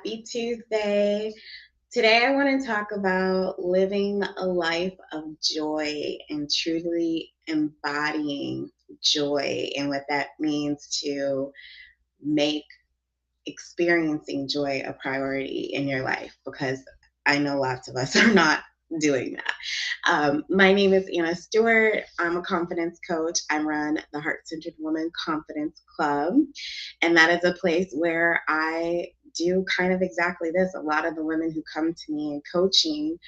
Happy Tuesday. Today, I want to talk about living a life of joy and truly embodying joy and what that means to make experiencing joy a priority in your life because I know lots of us are not doing that. My name is Anna Stewart. I'm a confidence coach. I run the Heart Centered Woman Confidence Club, and that is a place where I do kind of exactly this. A lot of the women who come to me in coaching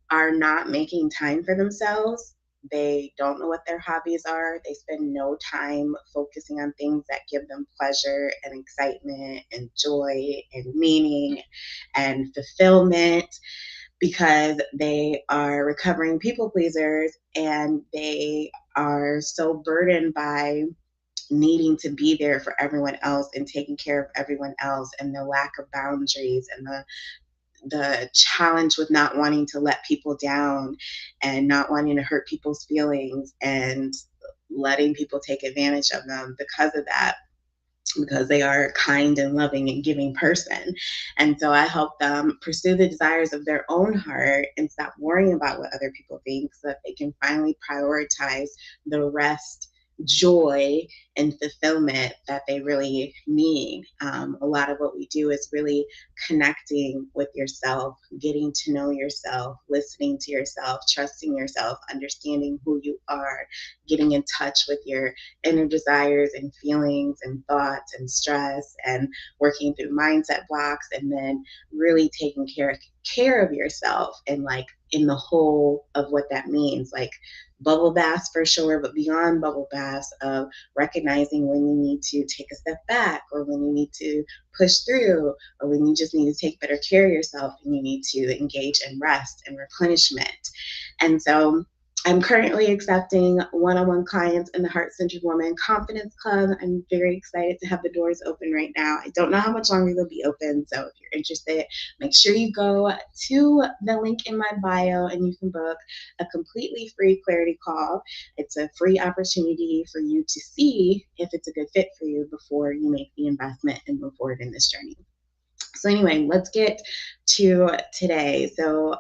are not making time for themselves. They don't know what their hobbies are. They spend no time focusing on things that give them pleasure and excitement and joy and meaning and fulfillment because they are recovering people pleasers and they are so burdened by needing to be there for everyone else and taking care of everyone else and the lack of boundaries and the challenge with not wanting to let people down and not wanting to hurt people's feelings and letting people take advantage of them because of that, because they are a kind and loving and giving person. And so I help them pursue the desires of their own heart and stop worrying about what other people think so that they can finally prioritize the rest, joy, and fulfillment that they really need. A lot of what we do is really connecting with yourself, getting to know yourself, listening to yourself, trusting yourself, understanding who you are, getting in touch with your inner desires and feelings and thoughts and stress and working through mindset blocks and then really taking care of yourself and like in the whole of what that means, like bubble baths for sure, but beyond bubble baths of recognizing when you need to take a step back or when you need to push through or when you just need to take better care of yourself and you need to engage in rest and replenishment. And so I'm currently accepting one-on-one clients in the Heart Centered Woman Confidence Club. I'm very excited to have the doors open right now. I don't know how much longer they'll be open, so if you're interested, make sure you go to the link in my bio and you can book a completely free clarity call. It's a free opportunity for you to see if it's a good fit for you before you make the investment and move forward in this journey. So anyway, let's get to today. So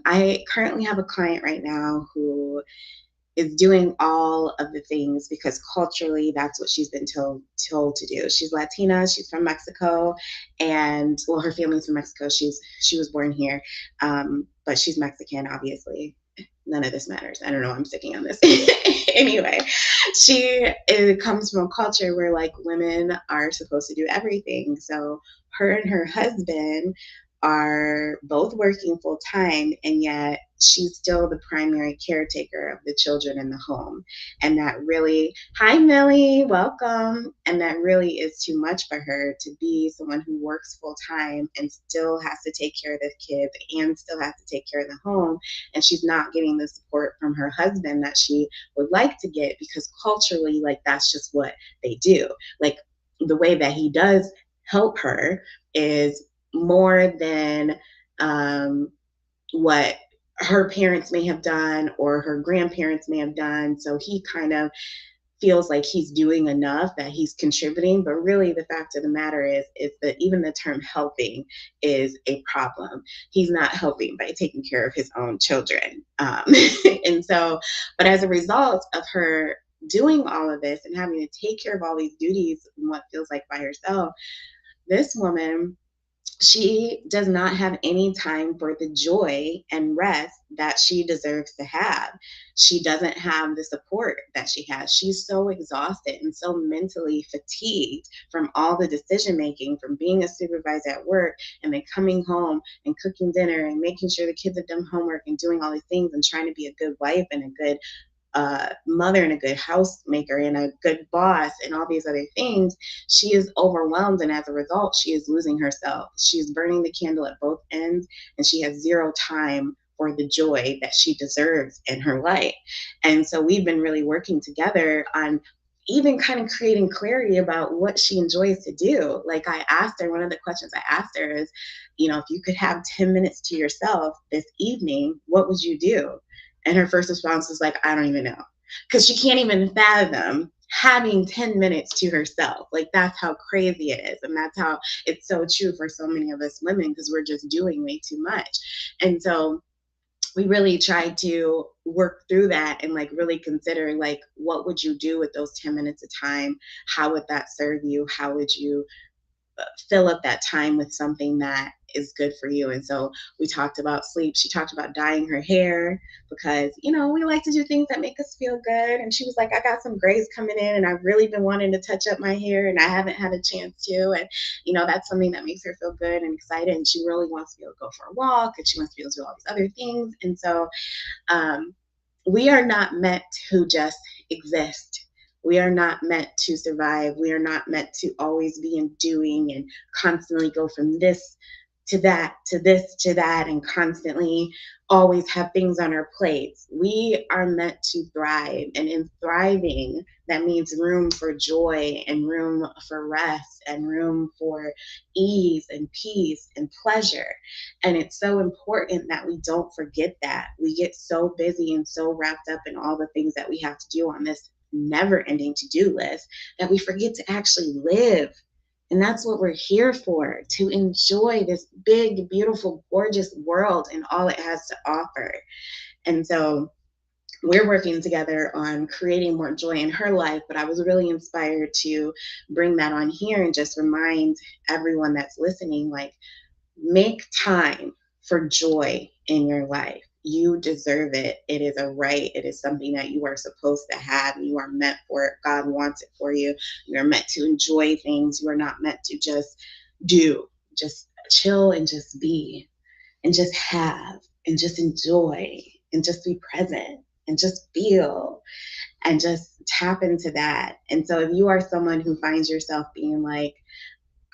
I currently have a client right now who is doing all of the things because culturally that's what she's been told to do. She's Latina, she's from Mexico, and well, her family's from Mexico. She was born here, but she's Mexican, obviously. None of this matters. I don't know. I'm sticking on this. Anyway, it comes from a culture where like women are supposed to do everything. So her and her husband are both working full time, and yet she's still the primary caretaker of the children in the home. And that really, hi Millie, welcome. And that really is too much for her to be someone who works full time and still has to take care of the kids and still has to take care of the home. And she's not getting the support from her husband that she would like to get because culturally, like that's just what they do. Like the way that he does help her is more than what her parents may have done or her grandparents may have done. So he kind of feels like he's doing enough, that he's contributing. But really the fact of the matter is that even the term helping is a problem. He's not helping by taking care of his own children. And so, but as a result of her doing all of this and having to take care of all these duties and what feels like by herself, this woman, she does not have any time for the joy and rest that she deserves to have. She doesn't have the support that she has. She's so exhausted and so mentally fatigued from all the decision making, from being a supervisor at work and then coming home and cooking dinner and making sure the kids have done homework and doing all these things and trying to be a good wife and a good mother and a good housemaker and a good boss and all these other things. She is overwhelmed, and as a result, she is losing herself. She is burning the candle at both ends, and she has zero time for the joy that she deserves in her life. And so we've been really working together on even kind of creating clarity about what she enjoys to do. Like I asked her, one of the questions I asked her is, you know, if you could have 10 minutes to yourself this evening, what would you do? And her first response was like, I don't even know. Because she can't even fathom having 10 minutes to herself. Like, that's how crazy it is. And that's how it's so true for so many of us women, because we're just doing way too much. And so we really tried to work through that and like really consider like what would you do with those 10 minutes of time? How would that serve you? How would you fill up that time with something that is good for you? And so we talked about sleep. She talked about dyeing her hair because, we like to do things that make us feel good. And she was like, I got some grays coming in and I've really been wanting to touch up my hair and I haven't had a chance to. And, that's something that makes her feel good and excited. And she really wants to be able to go for a walk and she wants to be able to do all these other things. And so um, we are not meant to just exist. We are not meant to survive. We are not meant to always be in doing and constantly go from this to that to this to that and constantly always have things on our plates. We are meant to thrive. And in thriving, that means room for joy and room for rest and room for ease and peace and pleasure. And it's so important that we don't forget that. We get so busy and so wrapped up in all the things that we have to do on this never ending to do list that we forget to actually live. And that's what we're here for, to enjoy this big, beautiful, gorgeous world and all it has to offer. And so we're working together on creating more joy in her life, but I was really inspired to bring that on here and just remind everyone that's listening, like, make time for joy in your life. You deserve it. It is a right. It is something that you are supposed to have. You are meant for it. God wants it for you. You're meant to enjoy things. You are not meant to just do, just chill and just be and just have and just enjoy and just be present and just feel and just tap into that. And so if you are someone who finds yourself being like,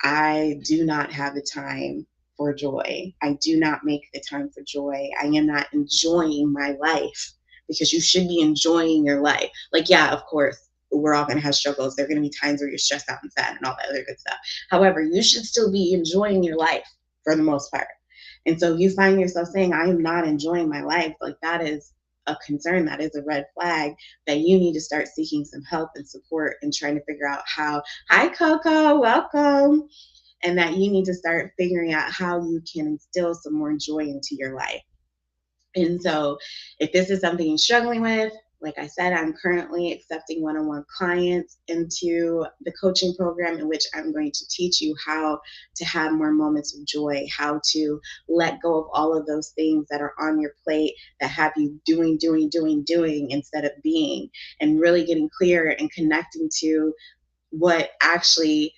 I do not have the time for joy. I do not make the time for joy. I am not enjoying my life, because you should be enjoying your life. Like, yeah, of course, we're all going to have struggles. There are going to be times where you're stressed out and sad and all that other good stuff. However, you should still be enjoying your life for the most part. And so if you find yourself saying, I am not enjoying my life, like, that is a concern, that is a red flag, that you need to start seeking some help and support and trying to figure out how. Hi, Coco, welcome. And that you need to start figuring out how you can instill some more joy into your life. And so if this is something you're struggling with, like I said, I'm currently accepting one-on-one clients into the coaching program, in which I'm going to teach you how to have more moments of joy, how to let go of all of those things that are on your plate that have you doing instead of being, and really getting clear and connecting to what actually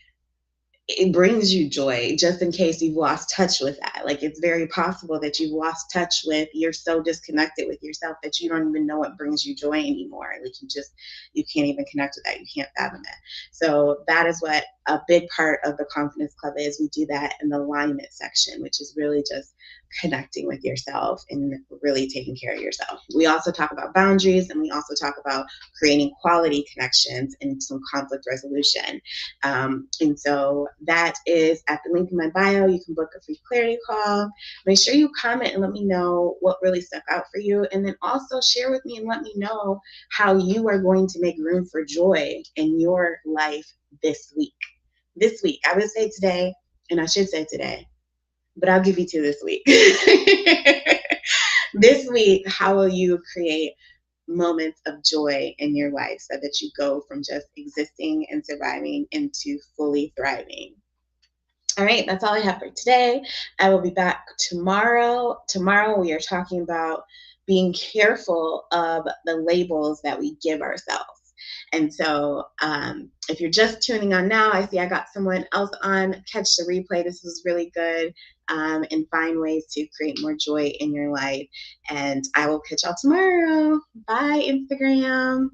it brings you joy, just in case you've lost touch with that. Like, it's very possible that you've lost touch with, you're so disconnected with yourself that you don't even know what brings you joy anymore. Like, you can't even connect with that. You can't fathom it. So that is what a big part of the Confidence Club is. We do that in the alignment section, which is really just connecting with yourself and really taking care of yourself. We also talk about boundaries, and we also talk about creating quality connections and some conflict resolution. And so that is at the link in my bio. You can book a free clarity call. Make sure you comment and let me know what really stuck out for you. And then also share with me and let me know how you are going to make room for joy in your life this week. This week, I would say today, and I should say today, but I'll give you to this week. This week, how will you create moments of joy in your life so that you go from just existing and surviving into fully thriving? All right, that's all I have for today. I will be back tomorrow. Tomorrow, we are talking about being careful of the labels that we give ourselves. And so, if you're just tuning on now, I see I got someone else on. Catch the replay. This was really good. And find ways to create more joy in your life. And I will catch y'all tomorrow. Bye, Instagram.